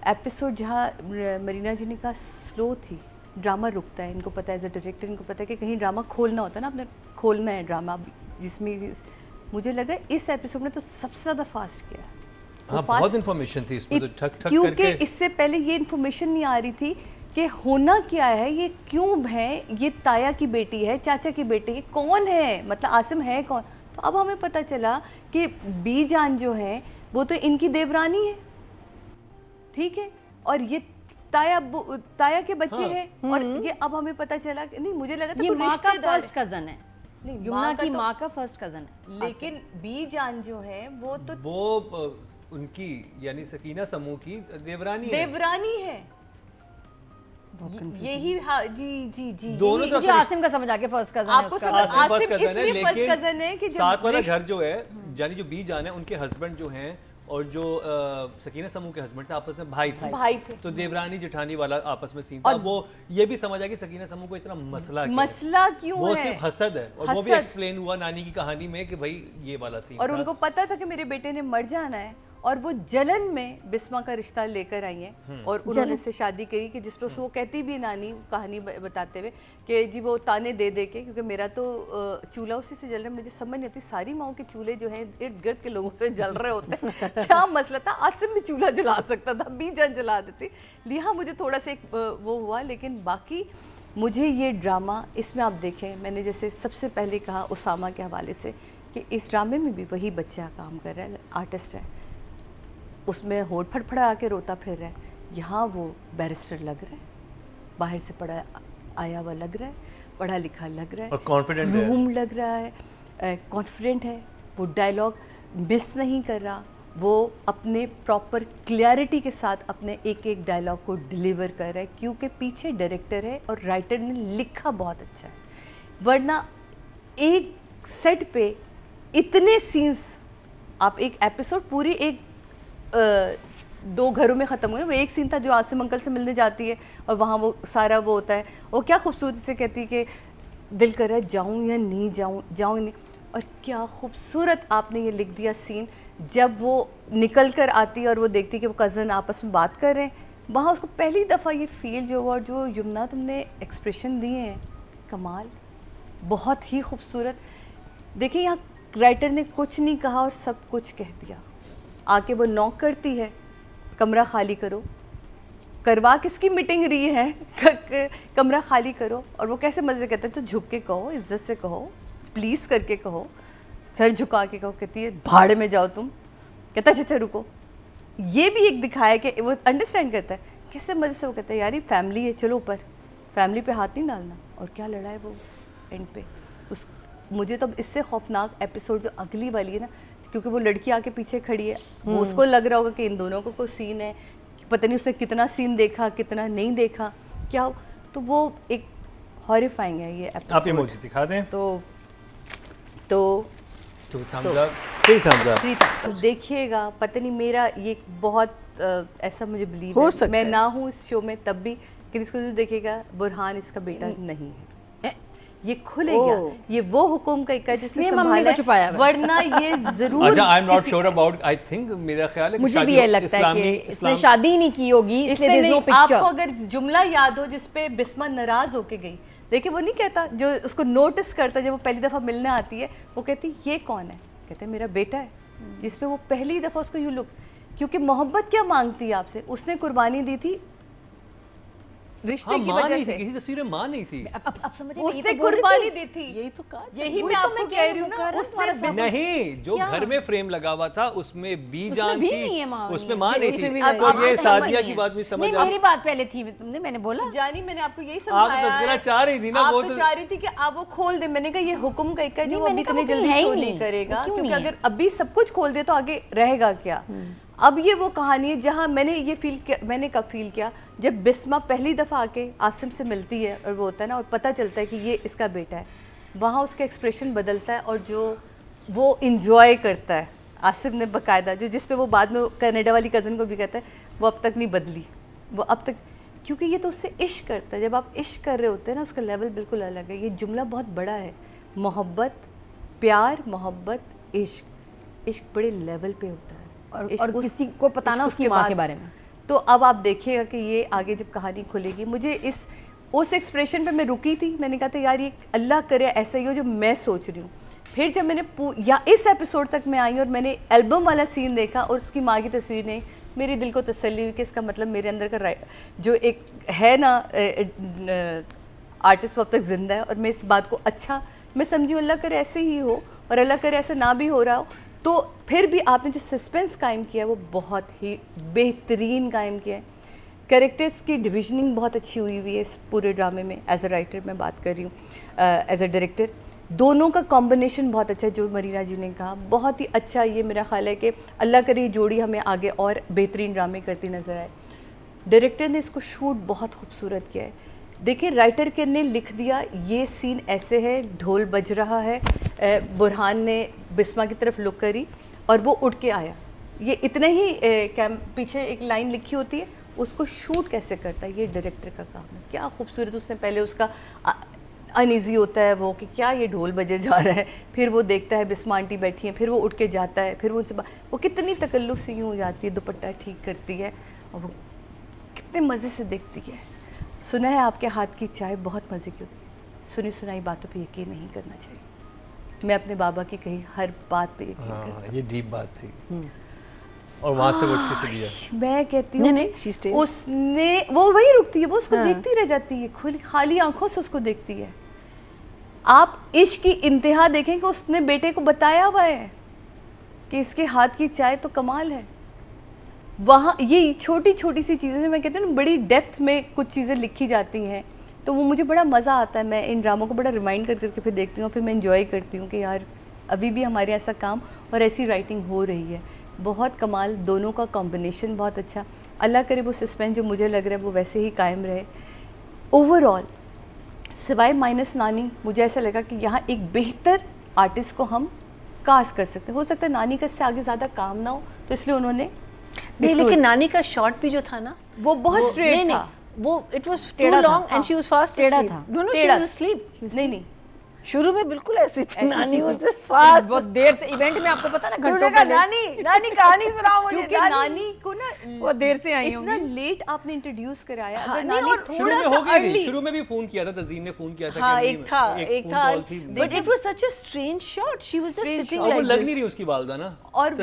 Episode जहाँ मरीना जी ने कहा स्लो थी, ड्रामा रुकता है, इनको पता है एज अ डायरेक्टर, इनको पता है कि कहीं ड्रामा खोलना होता है ना, आपने खोलना है ड्रामा, जिसमें मुझे लगा इस एपिसोड ने तो सबसे ज़्यादा फास्ट किया। हाँ, बहुत इन्फॉर्मेशन थी इसमें, तो ठक ठक क्योंकि करके। इससे पहले ये इन्फॉर्मेशन नहीं आ रही थी कि होना क्या है, ये क्यों है, ये ताया की बेटी है, चाचा की बेटी है, कौन है, मतलब आसिम है कौन। तो अब हमें पता चला कि बी जान जो है वो तो इनकी देवरानी है, ठीक है, और ये ताया के बच्चे हाँ। हैं, और ये अब हमें पता चला कि नहीं, मुझे लगा था ये कोई माँ का रिश्तेदार फर्स्ट कजन है, नहीं, यमुना माँ का की तो- माँ का फर्स्ट कजन है। लेकिन बी जान जो है वो तो वो उनकी यानी सकीना समूह की देवरानी है। देवरानी है। यही, हाँ जी जी जी, दोनों यही- तरफ मुझे आसिम का समझ आ गया, फर्स्ट कजन है आपको उसका। समझ- आसिम फर्स्ट आसिम कजन है, इसलिए first cousin है कि लेकिन जब साथ वाला रिश्त- घर जो है, यानी जो बी जान है, उनके हस्बैंड जो हैं और जो सकीना समूह के हस्बैंड थे, आपस में भाई थे। तो देवरानी जेठानी वाला आपस में सीन था। वो ये भी समझ आया कि सकीना समूह को इतना मसला क्या है। मसला क्यों वो है, सिर्फ हसद है, और वो भी हसद। एक्सप्लेन हुआ नानी की कहानी में कि भाई ये वाला सीन और था। उनको पता था कि मेरे बेटे ने मर जाना है, और वो जलन में बिस्मा का रिश्ता लेकर आई हैं और उन्होंने इससे शादी करी, कि जिस पे वो कहती भी नानी कहानी बताते हुए कि जी वो ताने दे दे के, क्योंकि मेरा तो चूल्हा उसी से जल रहा है, मुझे समझ नहीं आती सारी माओं के चूल्हे जो हैं इर्द गिर्द के लोगों से जल रहे होते हैं। क्या मसला था, आसिम भी चूल्हा जला सकता था, बी जान जला देती, लिहा मुझे थोड़ा सा एक वो हुआ। लेकिन बाकी मुझे ये ड्रामा, इसमें आप देखें, मैंने जैसे सबसे पहले कहा उसामा के हवाले से कि इस ड्रामे में भी वही बच्चा काम कर रहा है, आर्टिस्ट है, उसमें होठ फड़फड़ा आके रोता फिर रहा है। यहाँ वो बैरिस्टर लग रहा है, बाहर से पढ़ा आया हुआ लग रहा है, पढ़ा लिखा लग रहा है, और कॉन्फिडेंट है, रूम लग रहा है, कॉन्फिडेंट है, वो डायलॉग मिस नहीं कर रहा, वो अपने प्रॉपर क्लैरिटी के साथ अपने एक एक डायलॉग को डिलीवर कर रहा है, क्योंकि पीछे डायरेक्टर है और राइटर ने लिखा बहुत अच्छा है। वरना एक सेट पे इतने सीन्स, आप एक एपिसोड पूरी एक 2 घरों में ख़त्म हुए। वो एक सीन था जो आसिम अंकल से मिलने जाती है और वहाँ वो सारा वो होता है, वो क्या खूबसूरती से कहती है कि दिल कर रहा है जाऊँ या नहीं जाऊँ, जाऊँ नहीं, और क्या खूबसूरत आपने ये लिख दिया सीन, जब वो निकल कर आती है और वो देखती है कि वो कज़न आपस में बात कर रहे हैं, वहाँ उसको पहली दफ़ा ये फील जो हुआ, और जो यमुना तुमने एक्सप्रेशन दिए हैं, कमाल, बहुत ही खूबसूरत। देखिए यहाँ राइटर ने कुछ नहीं कहा और सब कुछ कह दिया। आके वो नॉक करती है, कमरा खाली करो, करवा किसकी मीटिंग रही है, कमरा खाली करो, और वो कैसे मज़े कहते हैं, तो झुक के कहो, इज्जत से कहो, प्लीज़ करके कहो, सर झुका के कहो। कहती है भाड़ में जाओ तुम, कहता है अच्छा रुको। ये भी एक दिखाया कि वो अंडरस्टैंड करता है, कैसे मज़े से वो कहता है यार ये फैमिली है, चलो ऊपर, फैमिली पे हाथ नहीं डालना। और क्या लड़ा है वो एंड पे उस, मुझे तो इससे खौफनाक एपिसोड जो अगली वाली है ना, क्योंकि वो लड़की आके पीछे खड़ी है, वो उसको लग रहा होगा कि इन दोनों को कोई सीन है, पता नहीं उसने कितना सीन देखा कितना नहीं देखा, क्या हो, तो वो एक हॉरिफाइंग है ये एपिसोड। आप इमोजी दिखा दें। तो 2 thumbs up, 3 thumbs up। देखिएगा, पता नहीं मेरा ये बहुत ऐसा मुझे बिलीव हो है, सकता मैं है। ना हूँ इस शो में तब भी, लेकिन इसको जो देखेगा बुरहान इसका बेटा नहीं है, ये खुलेगा, ये वो हुकुम का इक्का जिसने इसलिए मम्मी संभाला को छुपाया है, हुआ है। वरना ये जरूर अच्छा, I am not sure about, I think मेरा ख्याल है कि मुझे भी शादी ये लगता है कि इसने शादी ही नहीं की होगी, इसलिए इसलिए there's no नहीं। picture। आपको अगर जुमला याद हो जिसपे बिस्मा नाराज होके गई, देखिए वो नहीं कहता, जो उसको नोटिस करता जब वो पहली दफ़ा मिलने आती है, वो कहती ये कौन है, कहते हैं मेरा बेटा है, जिसपे वो पहली दफ़ा उसको यू लुक, क्योंकि मोहब्बत क्या मांगती है आपसे, उसने कुर्बानी दी थी रिश्ते हाँ, की माँ वजह नहीं थी, से, किसी तस्वीर में माँ नहीं थी। अब समझ उसने कुर्बानी दी थी, यही तो कहा, यही वही मैं तो आपको मैं कह रही हूँ ना, कह उसने रही हूँ, नहीं, जो क्या? घर में फ्रेम लगा हुआ था उसमें बी जान भी थी, नहीं है माँ, उसमें माँ नहीं उसमें थी, भी नहीं। तो अब ये समझ सादिया नहीं की है। बात भी समझ नहीं, आ मेरी बात पहले थी, तुमने, मैंने बोला जानी मैंने आपको यही आप समझाया तज़किरा है। चाह रही थी ना, आप वो तो तो चाह रही थी कि आप वो खोल दे, मैंने कहा ये हुक्म का इक्का है जो नहीं, वो मैंने अभी इतनी कहा वो जल्दी है ही शो नहीं, नहीं करेगा, वो क्यों क्योंकि नहीं है? अगर अभी सब कुछ खोल दे तो आगे रहेगा क्या। अब ये वो कहानी है जहाँ मैंने ये फील किया, मैंने कब फील किया, जब बिस्मा पहली दफ़ा आके आसिम से मिलती है और वो होता है ना, और पता चलता है कि ये इसका बेटा है, वहाँ उसका एक्सप्रेशन बदलता है और जो वो इंजॉय करता है आसिम ने बाकायदा, जो जिस पे वो बाद में कनाडा वाली कज़न को भी कहता है, वो अब तक नहीं बदली, वो अब तक, क्योंकि ये तो उससे इश्क करता है। जब आप इश्क कर रहे होते हैं ना, उसका लेवल बिल्कुल अलग है। ये जुमला बहुत बड़ा है, मोहब्बत, प्यार, मोहब्बत, इश्क, इश्क बड़े लेवल पे होता है, और इश्क किसी को पता ना इश्क उसकी उसके माँ के बाद- बारे में। तो अब आप देखिएगा कि ये आगे जब कहानी खुलेगी, मुझे उस एक्सप्रेशन पे मैं रुकी थी, मैंने कहा था यार ये अल्लाह करे ऐसा ही हो जो मैं सोच रही हूँ। फिर जब मैंने या इस एपिसोड तक मैं आई और मैंने एल्बम वाला सीन देखा और उसकी माँ की तस्वीर नहीं, मेरे दिल को तसल्ली हुई कि इसका मतलब मेरे अंदर का जो एक है ना आर्टिस्ट वो अब तक ज़िंदा है। और मैं इस बात को अच्छा मैं समझी, अल्लाह करे ऐसे ही हो और अल्लाह करे ऐसा ना भी हो रहा हो। तो फिर भी आपने जो सस्पेंस कायम किया है वो बहुत ही बेहतरीन कायम किया है। कैरेक्टर्स की डिविजनिंग बहुत अच्छी हुई है इस पूरे ड्रामे में। एज अ राइटर मैं बात कर रही हूँ, एज अ डायरेक्टर दोनों का कॉम्बिनेशन बहुत अच्छा है। जो मरीना जी ने कहा बहुत ही अच्छा, ये मेरा ख्याल है कि अल्लाह करे ये जोड़ी हमें आगे और बेहतरीन ड्रामे करती नज़र आए। डायरेक्टर ने इसको शूट बहुत खूबसूरत किया है। देखिए राइटर के ने लिख दिया ये सीन ऐसे है, ढोल बज रहा है, बुरहान ने बिस्मा की तरफ लुक करी और वो उठ के आया, ये इतने ही पीछे एक लाइन लिखी होती है, उसको शूट कैसे करता है ये डायरेक्टर का काम है। क्या खूबसूरत, उसने पहले उसका अनईजी होता है वो कि क्या ये ढोल बजे जा रहा है, फिर वो देखता है बिस्मा आंटी बैठी हैं, फिर वो उठ के जाता है, फिर वो उनसे वो कितनी तकल्लुफ़ से यूँ हो जाती है, दुपट्टा ठीक करती है और वो कितने मज़े से देखती है। सुना है आपके हाथ की चाय बहुत मज़े की होती है। सुनी सुनाई बातों पे यकीन नहीं करना चाहिए। मैं अपने बाबा की कही हर बात पे यकीन करती हूँ। ये डीप बात थी और वहाँ से उठ के चली गई। मैं कहती हूँ उसने वो वहीं रुकती है, वो उसको देखती रह जाती है, खुली खाली आंखों से उसको देखती है। आप इश्क की इंतहा देखें कि उसने बेटे को बताया हुआ है कि इसके हाथ की चाय तो कमाल है। वहाँ ये छोटी छोटी सी चीज़ें मैं कहती हूँ ना, बड़ी डेप्थ में कुछ चीज़ें लिखी जाती हैं, तो वो मुझे बड़ा मज़ा आता है। मैं इन ड्रामों को बड़ा रिमाइंड कर करके फिर देखती हूँ, फिर मैं इंजॉय करती हूँ कि यार अभी भी हमारे ऐसा काम और ऐसी राइटिंग हो रही है। बहुत कमाल, दोनों का कॉम्बिनेशन बहुत अच्छा। अल्लाह करे वो सस्पेंस जो मुझे लग रहा है वो वैसे ही कायम रहे। ओवरऑल सिवाय माइनस नानी, मुझे ऐसा लगा कि यहाँ एक बेहतर आर्टिस्ट को हम कास्ट कर सकते हैं। हो सकता है नानी का इससे आगे ज़्यादा काम ना हो, तो इसलिए उन्होंने नहीं, लेकिन नानी का शॉट भी जो था ना वो बहुत स्ट्रेट था। वो it was too long and she was fast टेढ़ा था। No no she was asleep। नहीं शुरू में बिल्कुल ऐसी थी, नानी वाज फास्ट। बहुत देर से इवेंट में आपको पता ना घंटों का पहले नानी कहानी सुनाओ मुझे। क्योंकि नानी को ना वो देर से आई इतना लेट आपने इंट्रोड्यूस कराया। हाँ, अगर नहीं, नानी और शुरू में हो गई थी, शुरू में भी फोन किया था, तज़ीन ने फोन किया था। हाँ, कि एक था but it was such a strange shot. She was just sitting वो लाइक लग नहीं रही उसकी वालदा ना, और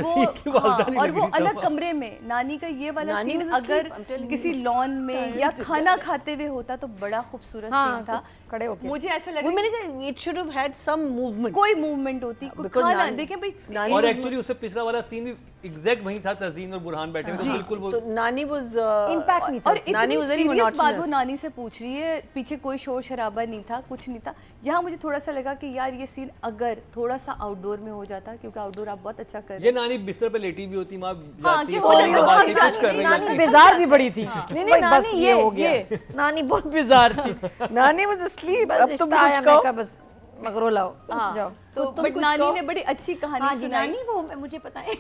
वो अलग कमरे में नानी का ये वाला सीन अगर किसी लॉन में या खाना खाते हुए होता तो बड़ा खूबसूरत सीन था। खड़े होके मुझे ऐसा लगा मैंने कहा it should have had some movement, कोई मूवमेंट होती, कोई खाना देखें भाई। और एक्चुअली उससे पिछला वाला सीन भी एग्जैक्ट वही था, तज़ीन और बुरहान बैठे हुए, तो बिल्कुल वो तो नानी वाज इम्पैक्ट नहीं था। और नानी was very सीरियस बात वो monotonous। नानी से पूछ रही है, पीछे कोई शोर शराबा नहीं था, कुछ नहीं था। यहाँ मुझे थोड़ा सा लगा कि यार ये सीन अगर थोड़ा सा आउटडोर में हो जाता, क्योंकि आउटडोर आप बहुत अच्छा कर रहे ये नानी बिस्तर पे लेटी हुई होती, माँ जाती है कि वो कॉलिंग नहीं, दबाती हाँ, कुछ कर रही नानी होती। बेजार भी बड़ी थी। नहीं, बस नानी ये हो गया, ये। नानी बहुत बेजार थी। नानी वाज asleep। अब तुम रिश्ता आया, कुछ मैं कहो। कहा बस मगरो लाओ हाँ, जाओ। तो तुम बट कुछ नानी कहो। ने बड़ी अच्छी कहानी हाँ जी, सुनाई। नानी वो मुझे पता है।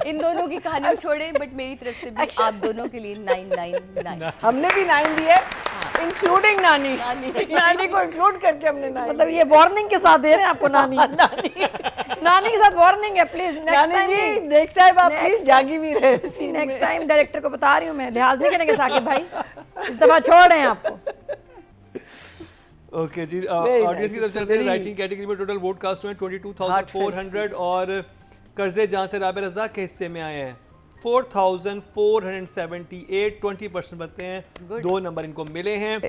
इन दोनों की कहानी छोड़े, बट मेरी तरफ से भी आप दोनों के लिए 999। हमने भी 9 दिए, इंक्लूडिंग नानी। नानी को इंक्लूड करके हमने 9। मतलब ये वार्निंग के साथ दे रहे हैं आपको नानी। नानी के साथ वार्निंग है, प्लीज नानी जी नेक्स्ट टाइम आप प्लीज जागी भी रहे। नेक्स्ट टाइम डायरेक्टर को बता रही हूँ मैं, लिहाज नहीं करेंगे साकिब भाई, इस दफा छोड़ रहे हैं आपको। ओके जी, ऑडियंस की तरफ चलते हैं। राइटिंग कैटेगरी में टोटल वोट कास्ट हुए 22,400 और कर्जे जहां से राबे रज़ाक के हिस्से में आए हैं 4,478, 20% बनते हैं। 2 नंबर इनको मिले हैं।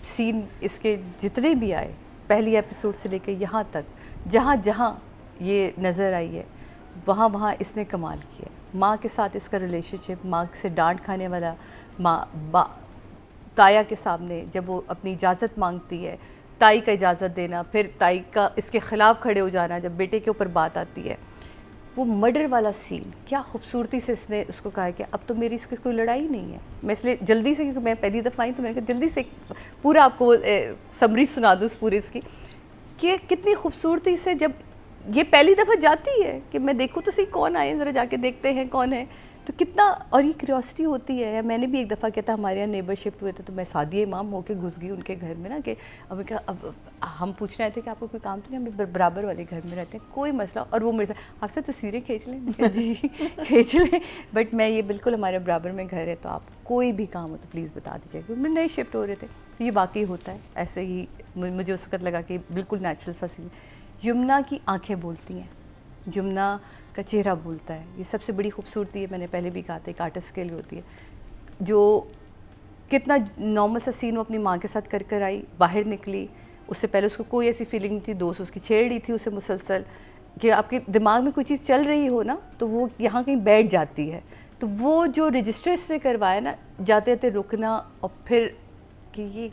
सीन इसके जितने भी आए पहली एपिसोड से लेकर यहाँ तक, जहाँ जहाँ ये नज़र आई है वहाँ वहाँ इसने कमाल किया। माँ के साथ इसका रिलेशनशिप, माँ से डांट खाने वाला, माँ ताया के सामने जब वो अपनी इजाज़त मांगती है, ताई का इजाज़त देना, फिर ताई का इसके ख़िलाफ़ खड़े हो जाना जब बेटे के ऊपर बात आती है। वो मर्डर वाला सीन क्या खूबसूरती से इसने उसको कहा कि अब तो मेरी इसकी कोई लड़ाई नहीं है। मैं इसलिए जल्दी से, क्योंकि मैं पहली दफ़ा आई तो मैंने कहा जल्दी से पूरा आपको समरी सुना दूँ पूरी इसकी, कि कितनी खूबसूरती से जब ये पहली दफ़ा जाती है कि मैं देखूँ तो सही कौन आए, ज़रा जाके देखते हैं कौन है, तो कितना, और ये क्यूरियोसिटी होती है। मैंने भी एक दफ़ा किया था, हमारे यहाँ नेबर शिफ्ट हुए थे, तो मैं सादी इमाम होके घुस गई उनके घर में ना, कि अब हम पूछ रहे थे कि आपको कोई काम तो नहीं, हम बराबर वाले घर में रहते हैं, कोई मसला, और वो मेरे साथ आपसे तस्वीरें खींच लें। मैंने कहा, जी खींच लें, बट मैं ये बिल्कुल हमारे बराबर में घर है, तो आप कोई भी काम हो तो प्लीज़ बता दीजिए, क्योंकि मैं नए शिफ्ट हो रहे थे। तो ये वाकई होता है ऐसे ही, मुझे उस वक्त लगा कि बिल्कुल नेचुरल सा सीन। यमुना की आँखें बोलती हैं, यमुना का चेहरा बोलता है, ये सबसे बड़ी खूबसूरती है। मैंने पहले भी कहा था, एक आर्टिस्ट के लिए होती है, जो कितना नॉर्मल सा सीन वो अपनी माँ के साथ कर आई, बाहर निकली, उससे पहले उसको कोई ऐसी फीलिंग नहीं थी, दोस्त उसकी छेड़ रही थी उसे मुसलसल, कि आपके दिमाग में कोई चीज़ चल रही हो ना, तो वो यहाँ कहीं बैठ जाती है। तो वो जो रजिस्टर से करवाया ना, जाते जाते रुकना, और फिर कि ये,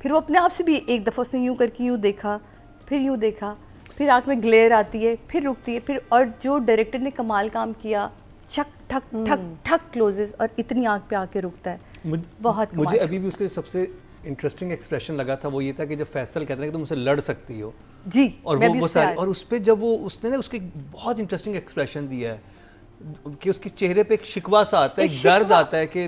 फिर वो अपने आप से भी एक दफ़ा उसने यूँ करके यूँ देखा, फिर यूँ देखा, फिर आँख में ग्लेयर आती है, फिर रुकती है, फिर, और जो डायरेक्टर ने कमाल काम किया, ठक ठक ठक ठक क्लोजेस, और इतनी आँख पे आके रुकता है। बहुत मुझे अभी भी उसके सबसे इंटरेस्टिंग एक्सप्रेशन लगा था वो ये था कि जब फैसल कहते हैं कि तुम मुझसे लड़ सकती हो, जी, और वो सारे, और उस पे जब वो उसने ना उसके बहुत इंटरेस्टिंग एक्सप्रेशन दिया है कि उसके चेहरे पे एक शिकवा सा आता है, एक दर्द आता है कि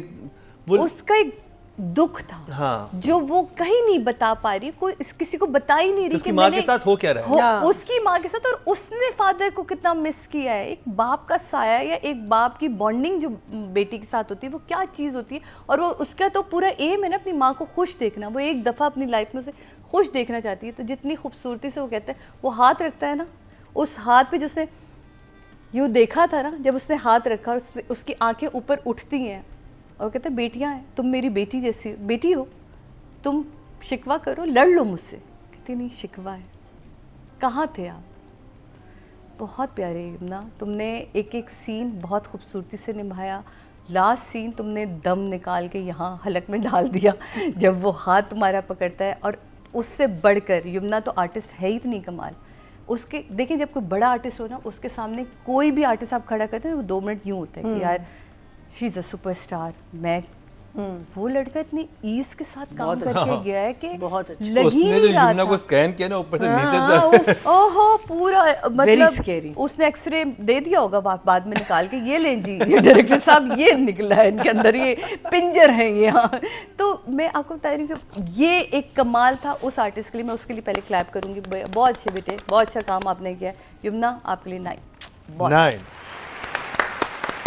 वो उसका एक दुख था, हाँ, जो वो कहीं नहीं बता पा रही, कोई किसी को बता ही नहीं रही उसकी माँ के साथ हो क्या रहा है, उसकी माँ के साथ, और उसने फादर को कितना मिस किया है। एक बाप का साया या एक बाप की बॉन्डिंग जो बेटी के साथ होती है, वो क्या चीज़ होती है। और वो उसका तो पूरा एम है ना अपनी माँ को खुश देखना, वो एक दफ़ा अपनी लाइफ में उसे खुश देखना चाहती है। तो जितनी खूबसूरती से वो कहता है, वो हाथ रखता है ना, उस हाथ पे जो उसने यूँ देखा था ना, जब उसने हाथ रखा और उसकी आंखें ऊपर उठती हैं, और कहते हैं बेटियां हैं, तुम मेरी बेटी जैसी बेटी हो, तुम शिकवा करो, लड़ लो मुझसे। कहती नहीं, शिकवा है, कहाँ थे आप। बहुत प्यारे यमुना, तुमने एक एक सीन बहुत खूबसूरती से निभाया। लास्ट सीन तुमने दम निकाल के यहाँ हलक में डाल दिया जब वो हाथ तुम्हारा पकड़ता है। और उससे बढ़कर यमुना तो आर्टिस्ट है ही इतनी कमाल, उसके देखिए जब कोई बड़ा आर्टिस्ट हो ना, उसके सामने कोई भी आर्टिस्ट आप खड़ा करते हैं, वो 2 मिनट यूँ होता है कि यार शी इज़ अ सुपरस्टार। मैं वो लड़का इतनी ईज के साथ काम करके गया है कि बहुत अच्छा। लग ही उसने जो नहीं रहा यमुना था। को स्कैन किया ना ऊपर से नीचे हाँ, तक, ओहो पूरा मतलब scary। उसने एक्सरे दे दिया होगा बाद में निकाल के, ये लें जी, ये डायरेक्टर साहब ये निकला है इनके अंदर, ये पिंजर है ये। यहाँ तो मैं आपको बता रही हूँ कि ये एक कमाल था उस आर्टिस्ट के लिए। मैं उसके लिए पहले क्लैप करूँगी, बहुत अच्छे बेटे, बहुत अच्छा काम आपने किया है। यमुना आपके लिए 9। नाइन।